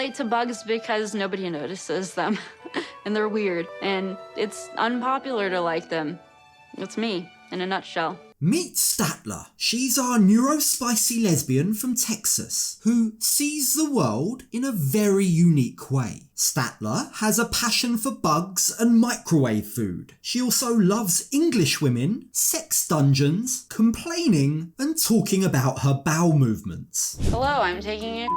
relate to bugs because nobody notices them. And they're weird. And it's unpopular to like them. It's me, in a nutshell. Meet Statler. She's our neurospicy lesbian from Texas who sees the world in a very unique way. Statler has a passion for bugs and microwave food. She also loves English women, sex dungeons, complaining, and talking about her bowel movements. Hello, I'm taking a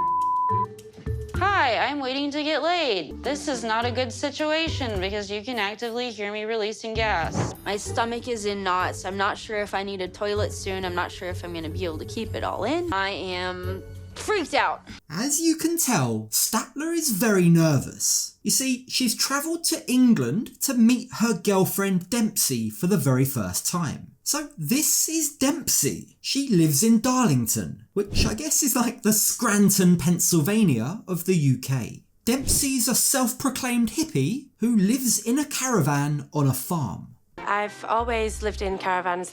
Hi, I'm waiting to get laid. This is not a good situation because you can actively hear me releasing gas. My stomach is in knots. I'm not sure if I need a toilet soon. I'm not sure if I'm gonna be able to keep it all in. I am freaked out. As you can tell, Statler is very nervous. You see, she's travelled to England to meet her girlfriend Dempsey for the very first time. So this is Dempsey. She lives in Darlington, which I guess is like the Scranton, Pennsylvania of the UK. Dempsey's a self-proclaimed hippie who lives in a caravan on a farm. I've always lived in caravans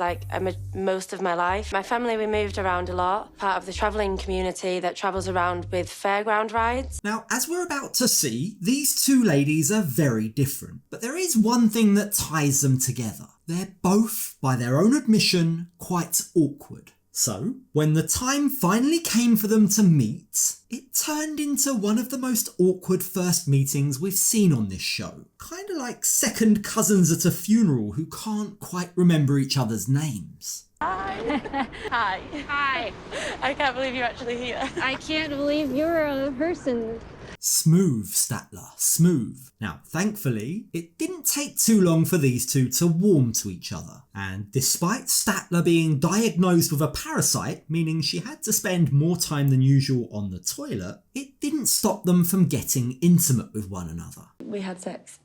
most of my life. My family, we moved around a lot, part of the travelling community that travels around with fairground rides. Now, as we're about to see, these two ladies are very different, but there is one thing that ties them together. They're both, by their own admission, quite awkward. So, when the time finally came for them to meet, it turned into one of the most awkward first meetings we've seen on this show. Kind of like second cousins at a funeral who can't quite remember each other's names. Hi. Hi. Hi. I can't believe you're actually here. I can't believe you're a person. Smooth, Statler, smooth. Now, thankfully, it didn't take too long for these two to warm to each other. And despite Statler being diagnosed with a parasite, meaning she had to spend more time than usual on the toilet, it didn't stop them from getting intimate with one another. We had sex.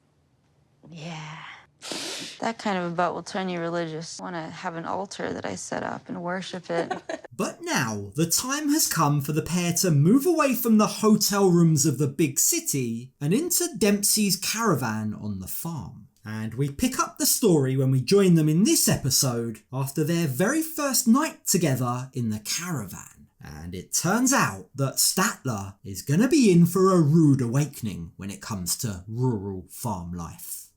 Yeah. That kind of a butt will turn you religious. I want to have an altar that I set up and worship it. But now, the time has come for the pair to move away from the hotel rooms of the big city and into Dempsey's caravan on the farm. And we pick up the story when we join them in this episode after their very first night together in the caravan. And it turns out that Statler is going to be in for a rude awakening when it comes to rural farm life.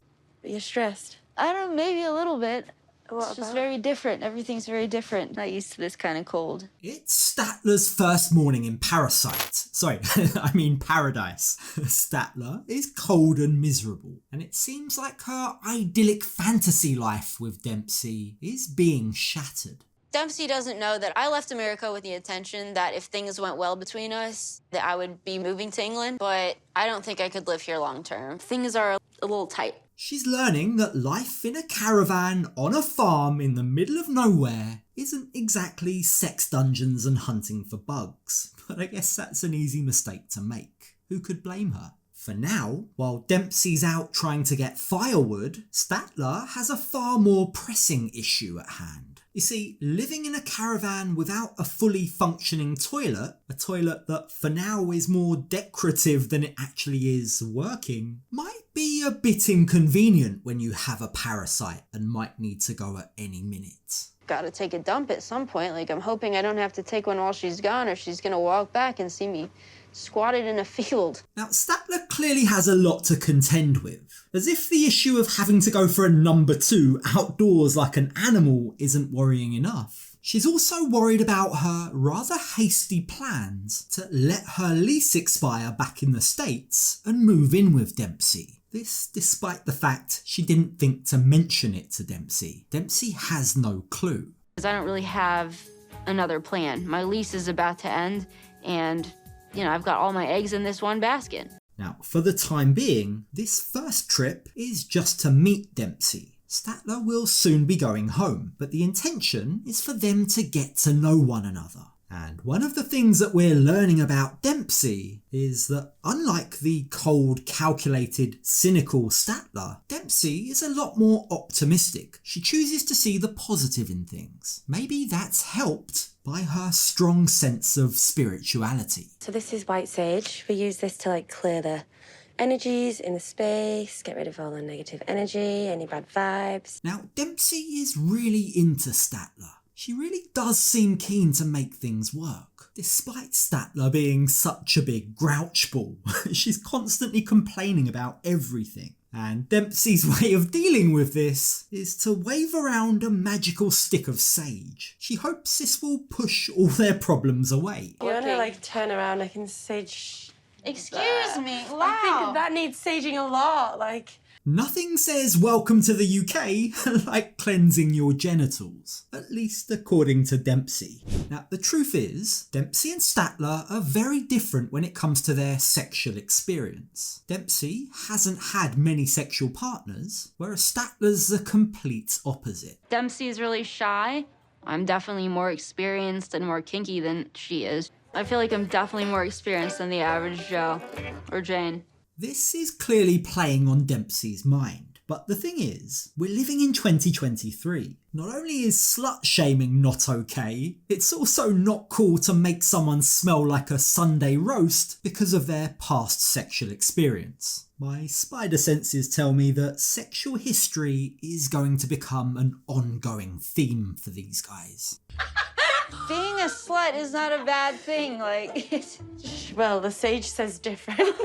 But you're stressed. I don't know, maybe a little bit. What Just about? very different. Everything's very different. Not used to this kind of cold. It's Statler's first morning in Paradise. Statler is cold and miserable, and it seems like her idyllic fantasy life with Dempsey is being shattered. Dempsey doesn't know that I left America with the intention that if things went well between us, that I would be moving to England, but I don't think I could live here long term. Things are a little tight. She's learning that life in a caravan on a farm in the middle of nowhere isn't exactly sex dungeons and hunting for bugs, but I guess that's an easy mistake to make. Who could blame her? For now, while Dempsey's out trying to get firewood, Statler has a far more pressing issue at hand. You see, living in a caravan without a fully functioning toilet, a toilet that for now is more decorative than it actually is working, might be a bit inconvenient when you have a parasite and might need to go at any minute. Gotta take a dump at some point. Like, I'm hoping I don't have to take one while she's gone or she's gonna walk back and see me squatted in a field. Now, Statler clearly has a lot to contend with, as if the issue of having to go for a number 2 outdoors like an animal isn't worrying enough. She's also worried about her rather hasty plans to let her lease expire back in the States and move in with Dempsey. This despite the fact she didn't think to mention it to Dempsey. Dempsey has no clue. Because I don't really have another plan. My lease is about to end and I've got all my eggs in this one basket. Now, for the time being, this first trip is just to meet Dempsey. Statler will soon be going home, but the intention is for them to get to know one another. And one of the things that we're learning about Dempsey is that unlike the cold, calculated, cynical Statler, Dempsey is a lot more optimistic. She chooses to see the positive in things. Maybe that's helped by her strong sense of spirituality. So this is white sage. We use this to clear the energies in the space, get rid of all the negative energy, any bad vibes. Now, Dempsey is really into Statler, She really does seem keen to make things work. Despite Statler being such a big grouch ball, she's constantly complaining about everything. And Dempsey's way of dealing with this is to wave around a magical stick of sage. She hopes this will push all their problems away. You want to turn around, I can sage. Excuse me, wow. I think that needs saging a lot, Nothing says welcome to the UK like cleansing your genitals, at least according to Dempsey. Now, the truth is, Dempsey and Statler are very different when it comes to their sexual experience. Dempsey hasn't had many sexual partners, whereas Statler's the complete opposite. Dempsey is really shy. I'm definitely more experienced and more kinky than she is. I feel like I'm definitely more experienced than the average Joe or Jane. This is clearly playing on Dempsey's mind, but the thing is, we're living in 2023. Not only is slut-shaming not okay, it's also not cool to make someone smell like a Sunday roast because of their past sexual experience. My spider senses tell me that sexual history is going to become an ongoing theme for these guys. Being a slut is not a bad thing, Well, the sage says different.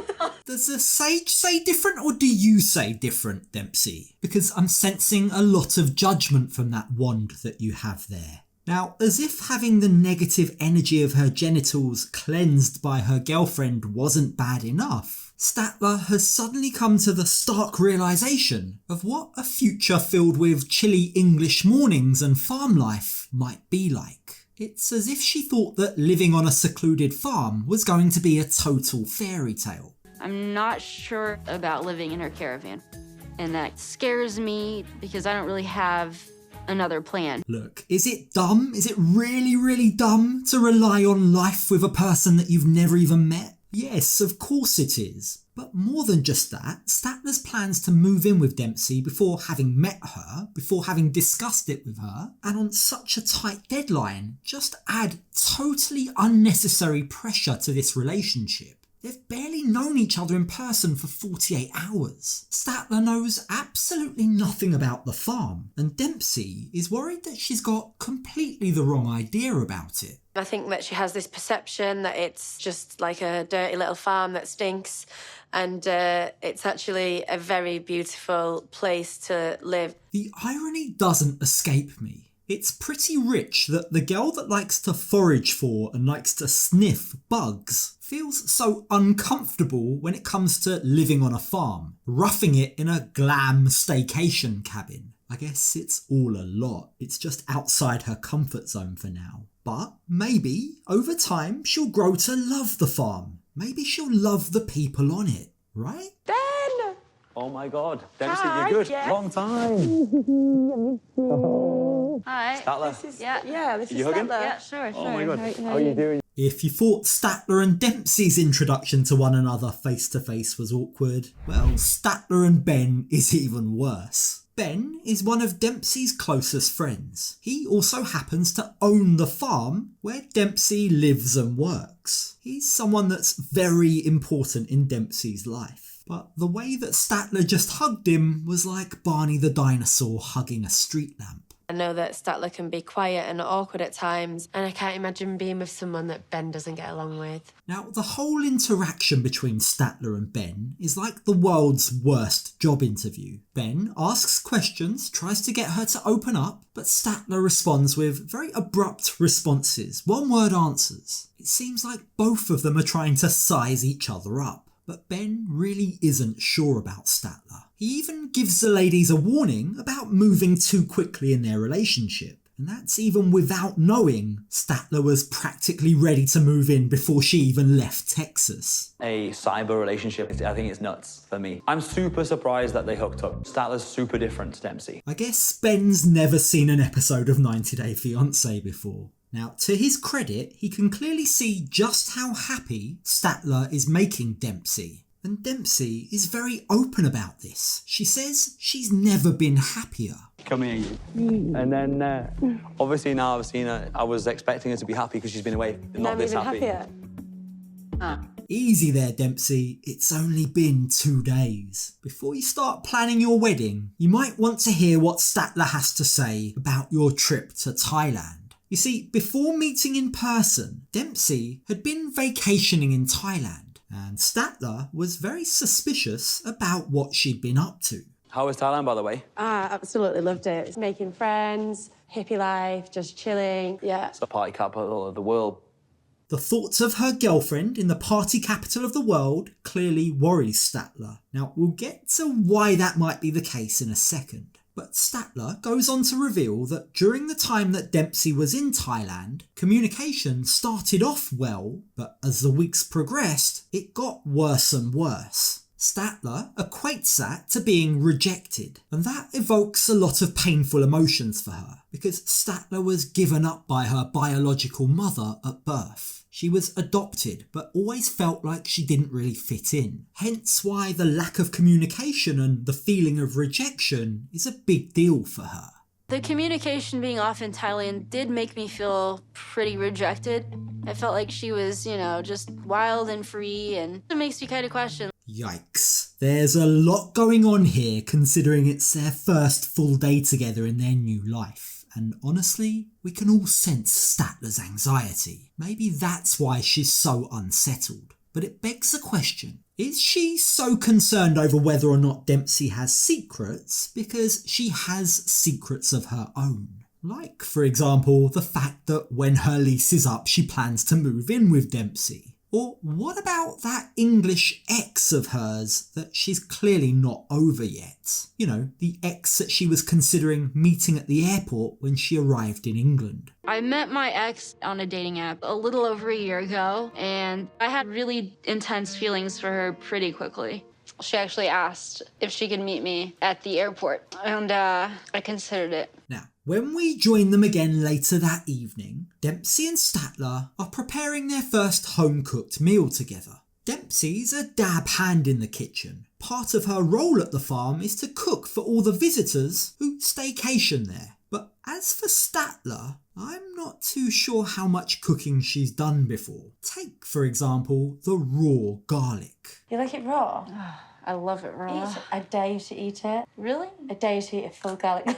Does the sage say different or do you say different, Dempsey? Because I'm sensing a lot of judgment from that wand that you have there. Now, as if having the negative energy of her genitals cleansed by her girlfriend wasn't bad enough, Statler has suddenly come to the stark realisation of what a future filled with chilly English mornings and farm life might be like. It's as if she thought that living on a secluded farm was going to be a total fairy tale. I'm not sure about living in her caravan. And that scares me because I don't really have another plan. Look, is it dumb? Is it really, really dumb to rely on life with a person that you've never even met? Yes, of course it is. But more than just that, Statler's plans to move in with Dempsey before having met her, before having discussed it with her, and on such a tight deadline, just add totally unnecessary pressure to this relationship. They've barely known each other in person for 48 hours. Statler knows absolutely nothing about the farm, and Dempsey is worried that she's got completely the wrong idea about it. I think that she has this perception that it's just like a dirty little farm that stinks, and it's actually a very beautiful place to live. The irony doesn't escape me. It's pretty rich that the girl that likes to forage for and likes to sniff bugs feels so uncomfortable when it comes to living on a farm, roughing it in a glam staycation cabin. I guess it's all a lot. It's just outside her comfort zone for now. But maybe, over time, she'll grow to love the farm. Maybe she'll love the people on it, right? Ben! Oh my God, Dempsey, Hi, you're good. yeah. Long time. Hi. Statler, Yeah, this is you hugging? Statler. Yeah, sure. oh my God, how are you doing? If you thought Statler and Dempsey's introduction to one another face to face was awkward, well, Statler and Ben is even worse. Ben is one of Dempsey's closest friends. He also happens to own the farm where Dempsey lives and works. He's someone that's very important in Dempsey's life. But the way that Statler just hugged him was like Barney the dinosaur hugging a street lamp. I know that Statler can be quiet and awkward at times, and I can't imagine being with someone that Ben doesn't get along with. Now, the whole interaction between Statler and Ben is like the world's worst job interview. Ben asks questions, tries to get her to open up, but Statler responds with very abrupt responses, one-word answers. It seems like both of them are trying to size each other up. But Ben really isn't sure about Statler. He even gives the ladies a warning about moving too quickly in their relationship. And that's even without knowing Statler was practically ready to move in before she even left Texas. A cyber relationship, I think it's nuts for me. I'm super surprised that they hooked up. Statler's super different to Dempsey. I guess Ben's never seen an episode of 90 Day Fiancé before. Now, to his credit, he can clearly see just how happy Statler is making Dempsey. And Dempsey is very open about this. She says she's never been happier. Come here, you. And then, obviously now I've seen her, I was expecting her to be happy because she's been away, but not I'm this even happy. happier. Easy there, Dempsey. It's only been 2 days. Before you start planning your wedding, you might want to hear what Statler has to say about your trip to Thailand. You see, before meeting in person, Dempsey had been vacationing in Thailand, and Statler was very suspicious about what she'd been up to. How was Thailand, by the way? Absolutely loved it. It's making friends, hippie life, just chilling. Yeah. It's the party capital of the world. The thoughts of her girlfriend in the party capital of the world clearly worries Statler. Now, we'll get to why that might be the case in a second. But Statler goes on to reveal that during the time that Dempsey was in Thailand, communication started off well, but as the weeks progressed, it got worse and worse. Statler equates that to being rejected, and that evokes a lot of painful emotions for her, because Statler was given up by her biological mother at birth. She was adopted, but always felt like she didn't really fit in. Hence why the lack of communication and the feeling of rejection is a big deal for her. The communication being off in Thailand did make me feel pretty rejected. I felt like she was, just wild and free, and it makes you kind of question. Yikes. There's a lot going on here considering it's their first full day together in their new life. And honestly, we can all sense Statler's anxiety. Maybe that's why she's so unsettled. But it begs the question, is she so concerned over whether or not Dempsey has secrets because she has secrets of her own? Like, for example, the fact that when her lease is up, she plans to move in with Dempsey. Or what about that English ex of hers that she's clearly not over yet? You know, the ex that she was considering meeting at the airport when she arrived in England. I met my ex on a dating app a little over a year ago, and I had really intense feelings for her pretty quickly. She actually asked if she could meet me at the airport, and I considered it. Now, when we join them again later that evening, Dempsey and Statler are preparing their first home-cooked meal together. Dempsey's a dab hand in the kitchen. Part of her role at the farm is to cook for all the visitors who staycation there. But as for Statler, I'm not too sure how much cooking she's done before. Take, for example, the raw garlic. You like it raw? I love it raw. I dare you to eat it. Really? I dare you to eat a full garlic.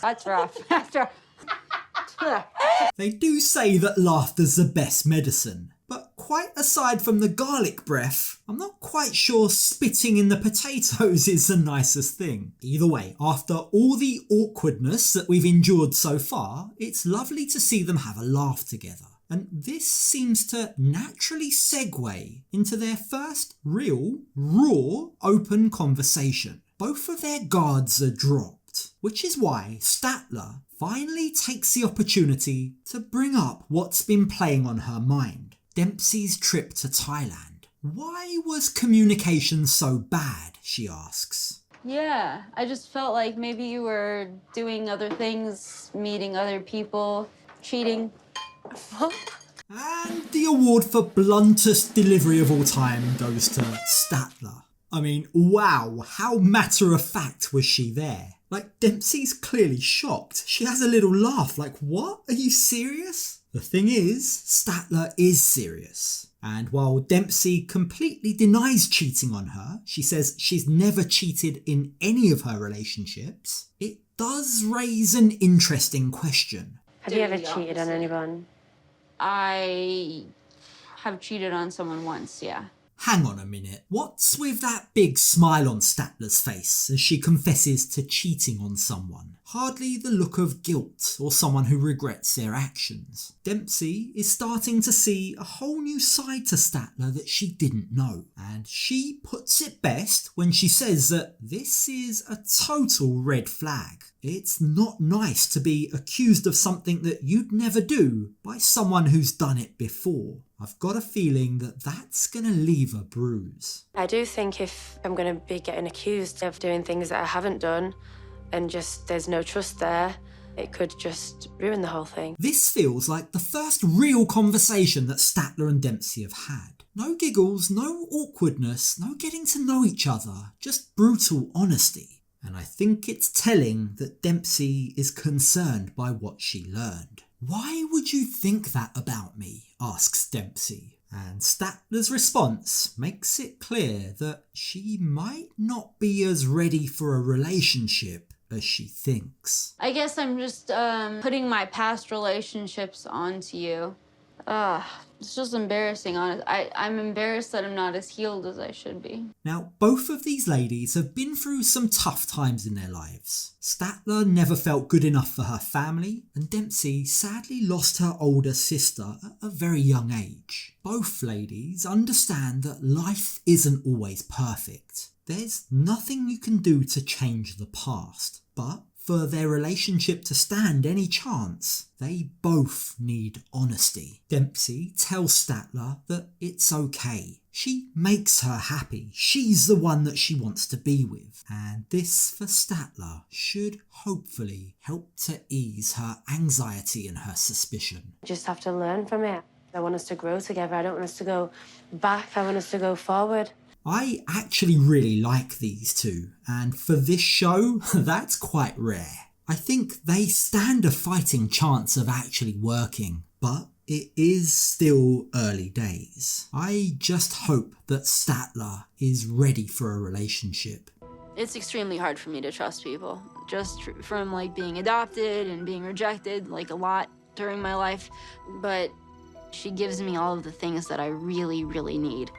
That's rough. That's rough. They do say that laughter's the best medicine, but quite aside from the garlic breath, I'm not quite sure spitting in the potatoes is the nicest thing. Either way, after all the awkwardness that we've endured so far, it's lovely to see them have a laugh together. And this seems to naturally segue into their first real, raw, open conversation. Both of their guards are dropped, which is why Statler finally takes the opportunity to bring up what's been playing on her mind. Dempsey's trip to Thailand. Why was communication so bad, she asks. Yeah, I just felt like maybe you were doing other things, meeting other people, cheating. And the award for bluntest delivery of all time goes to Statler. I mean, wow, how matter-of-fact was she there? Like, Dempsey's clearly shocked. She has a little laugh, like, what? Are you serious? The thing is, Statler is serious. And while Dempsey completely denies cheating on her, she says she's never cheated in any of her relationships, it does raise an interesting question. Have you ever cheated on anyone? I have cheated on someone once, yeah. Hang on a minute, what's with that big smile on Statler's face as she confesses to cheating on someone? Hardly the look of guilt or someone who regrets their actions. Dempsey is starting to see a whole new side to Statler that she didn't know, and she puts it best when she says that this is a total red flag. It's not nice to be accused of something that you'd never do by someone who's done it before. I've got a feeling that that's going to leave a bruise. I do think if I'm going to be getting accused of doing things that I haven't done and just there's no trust there, it could just ruin the whole thing. This feels like the first real conversation that Statler and Dempsey have had. No giggles, no awkwardness, no getting to know each other, just brutal honesty. And I think it's telling that Dempsey is concerned by what she learned. Why would you think that about me? Asks Dempsey. And Statler's response makes it clear that she might not be as ready for a relationship as she thinks. I guess I'm just putting my past relationships onto you. It's just embarrassing, honestly. I'm embarrassed that I'm not as healed as I should be. Now, both of these ladies have been through some tough times in their lives. Statler never felt good enough for her family, and Dempsey sadly lost her older sister at a very young age. Both ladies understand that life isn't always perfect. There's nothing you can do to change the past, but for their relationship to stand any chance, they both need honesty. Dempsey tells Statler that it's okay. She makes her happy. She's the one that she wants to be with. And this, for Statler, should hopefully help to ease her anxiety and her suspicion. Just have to learn from it. I want us to grow together. I don't want us to go back. I want us to go forward. I actually really like these two, and for this show, that's quite rare. I think they stand a fighting chance of actually working, but it is still early days. I just hope that Statler is ready for a relationship. It's extremely hard for me to trust people, just from like being adopted and being rejected like a lot during my life, but she gives me all of the things that I really, really need.